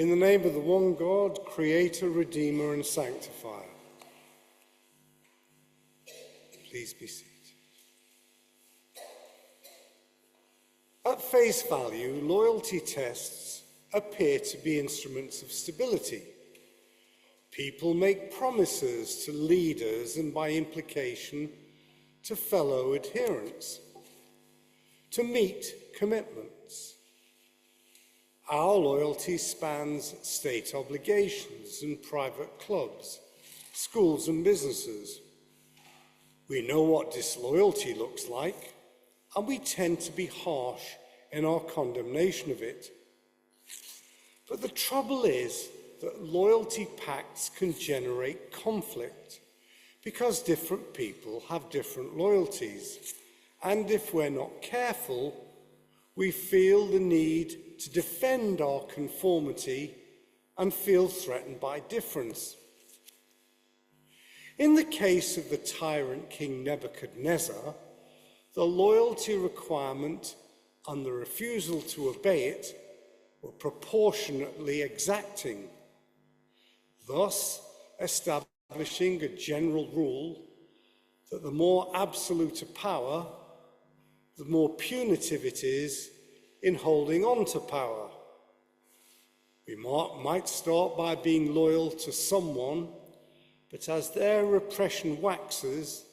In the name of the one God, Creator, Redeemer, and Sanctifier. Please be seated. At face value, loyalty tests appear to be instruments of stability. People make promises to leaders and, by implication, to fellow adherents, to meet commitments. Our loyalty spans state obligations and private clubs, schools and businesses. We know what disloyalty looks like, and we tend to be harsh in our condemnation of it. But the trouble is that loyalty pacts can generate conflict because different people have different loyalties. And if we're not careful, we feel the need to defend our conformity and feel threatened by difference. In the case of the tyrant King Nebuchadnezzar, the loyalty requirement and the refusal to obey it were proportionately exacting, thus establishing a general rule that the more absolute a power, the more punitive it is in holding on to power. We might start by being loyal to someone, but as their repression waxes,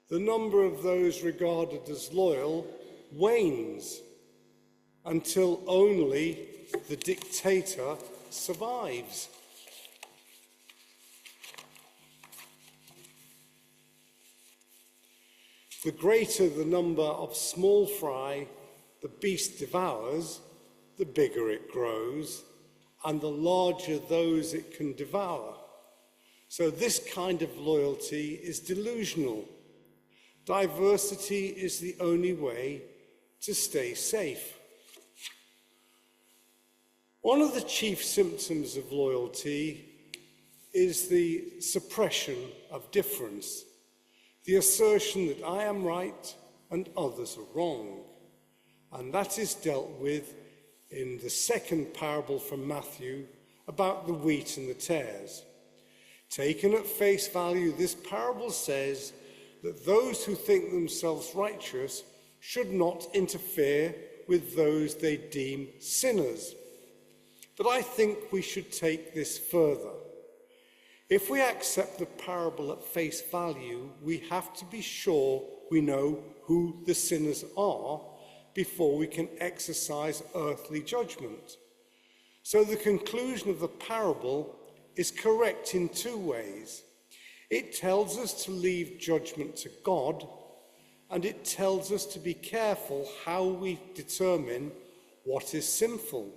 the number of those regarded as loyal wanes until only the dictator survives. The greater the number of small fry the beast devours, the bigger it grows, and the larger those it can devour. So this kind of loyalty is delusional. Diversity is the only way to stay safe. One of the chief symptoms of loyalty is the suppression of difference, the assertion that I am right and others are wrong. And that is dealt with in the second parable from Matthew about the wheat and the tares. Taken at face value, this parable says that those who think themselves righteous should not interfere with those they deem sinners. But I think we should take this further. If we accept the parable at face value, we have to be sure we know who the sinners are before we can exercise earthly judgment. So the conclusion of the parable is correct in two ways. It tells us to leave judgment to God, and it tells us to be careful how we determine what is sinful.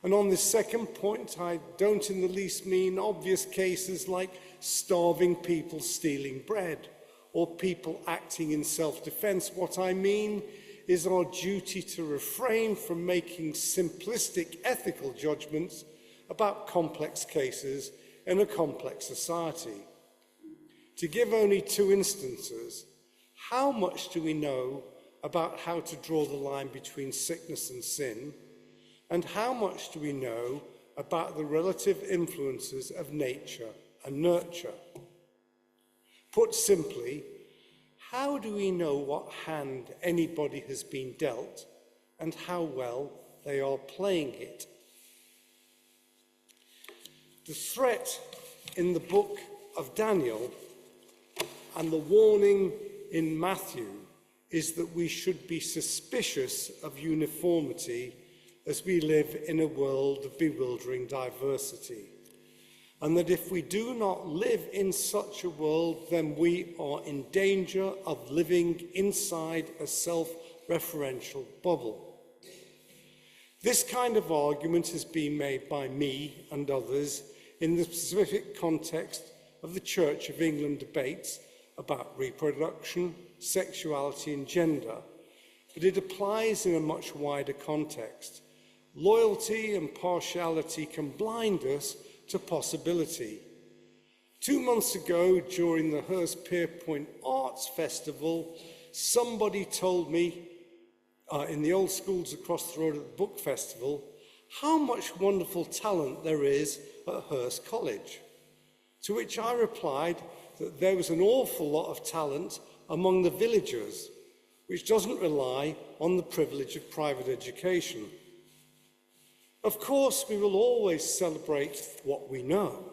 And on this second point, I don't in the least mean obvious cases like starving people stealing bread or people acting in self-defense. What I mean is our duty to refrain from making simplistic ethical judgments about complex cases in a complex society. To give only two instances, how much do we know about how to draw the line between sickness and sin? And how much do we know about the relative influences of nature and nurture? Put simply, how do we know what hand anybody has been dealt and how well they are playing it? The threat in the book of Daniel and the warning in Matthew is that we should be suspicious of uniformity as we live in a world of bewildering diversity. And that if we do not live in such a world, then we are in danger of living inside a self-referential bubble. This kind of argument has been made by me and others in the specific context of the Church of England debates about reproduction, sexuality and gender, but it applies in a much wider context. Loyalty and partiality can blind us to possibility. 2 months ago, during the Hurstpierpoint Arts Festival, somebody told me in the old schools across the road at the book festival how much wonderful talent there is at Hurst College. To which I replied that there was an awful lot of talent among the villagers, which doesn't rely on the privilege of private education. Of course, we will always celebrate what we know.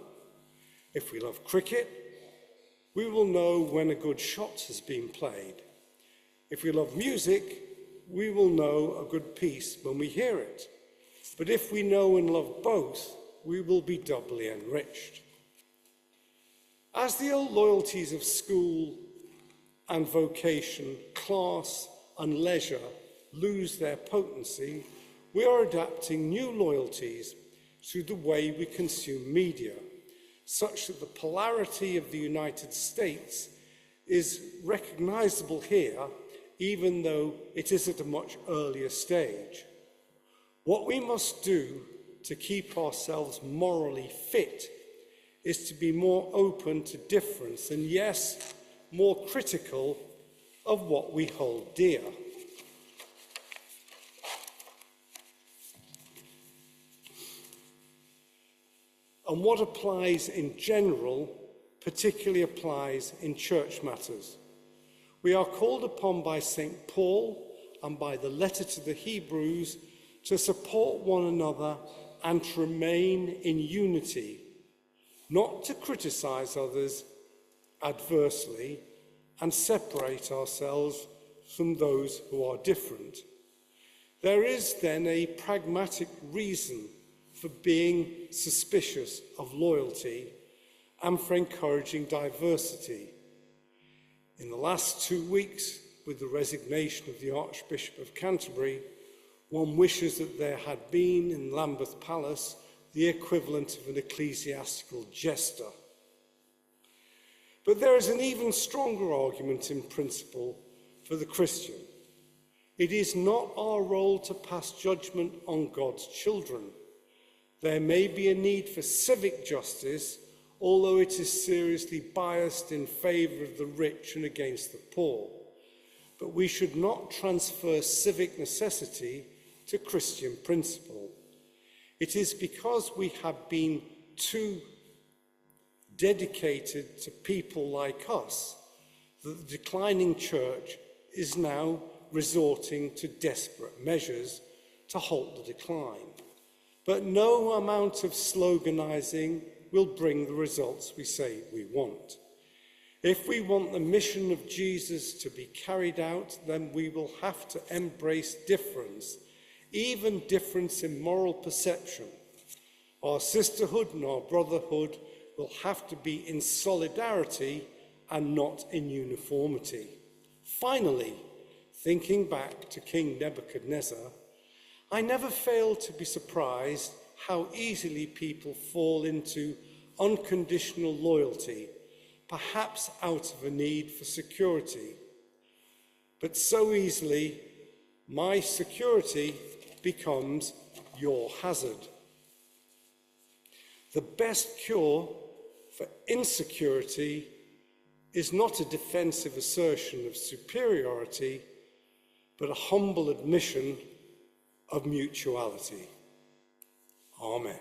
If we love cricket, we will know when a good shot has been played. If we love music, we will know a good piece when we hear it. But if we know and love both, we will be doubly enriched. As the old loyalties of school and vocation, class and leisure lose their potency, we are adapting new loyalties to the way we consume media, such that the polarity of the United States is recognizable here, even though it is at a much earlier stage. What we must do to keep ourselves morally fit is to be more open to difference and, yes, more critical of what we hold dear. And what applies in general particularly applies in church matters. We are called upon by St. Paul and by the letter to the Hebrews to support one another and to remain in unity, not to criticize others adversely and separate ourselves from those who are different. There is then a pragmatic reason for being suspicious of loyalty and for encouraging diversity. In the last 2 weeks, with the resignation of the Archbishop of Canterbury, one wishes that there had been in Lambeth Palace the equivalent of an ecclesiastical jester. But there is an even stronger argument in principle for the Christian. It is not our role to pass judgment on God's children. There may be a need for civic justice, although it is seriously biased in favour of the rich and against the poor. But we should not transfer civic necessity to Christian principle. It is because we have been too dedicated to people like us that the declining church is now resorting to desperate measures to halt the decline. But no amount of sloganizing will bring the results we say we want. If we want the mission of Jesus to be carried out, then we will have to embrace difference, even difference in moral perception. Our sisterhood and our brotherhood will have to be in solidarity and not in uniformity. Finally, thinking back to King Nebuchadnezzar, I never fail to be surprised how easily people fall into unconditional loyalty, perhaps out of a need for security. But so easily, my security becomes your hazard. The best cure for insecurity is not a defensive assertion of superiority, but a humble admission of mutuality. Amen.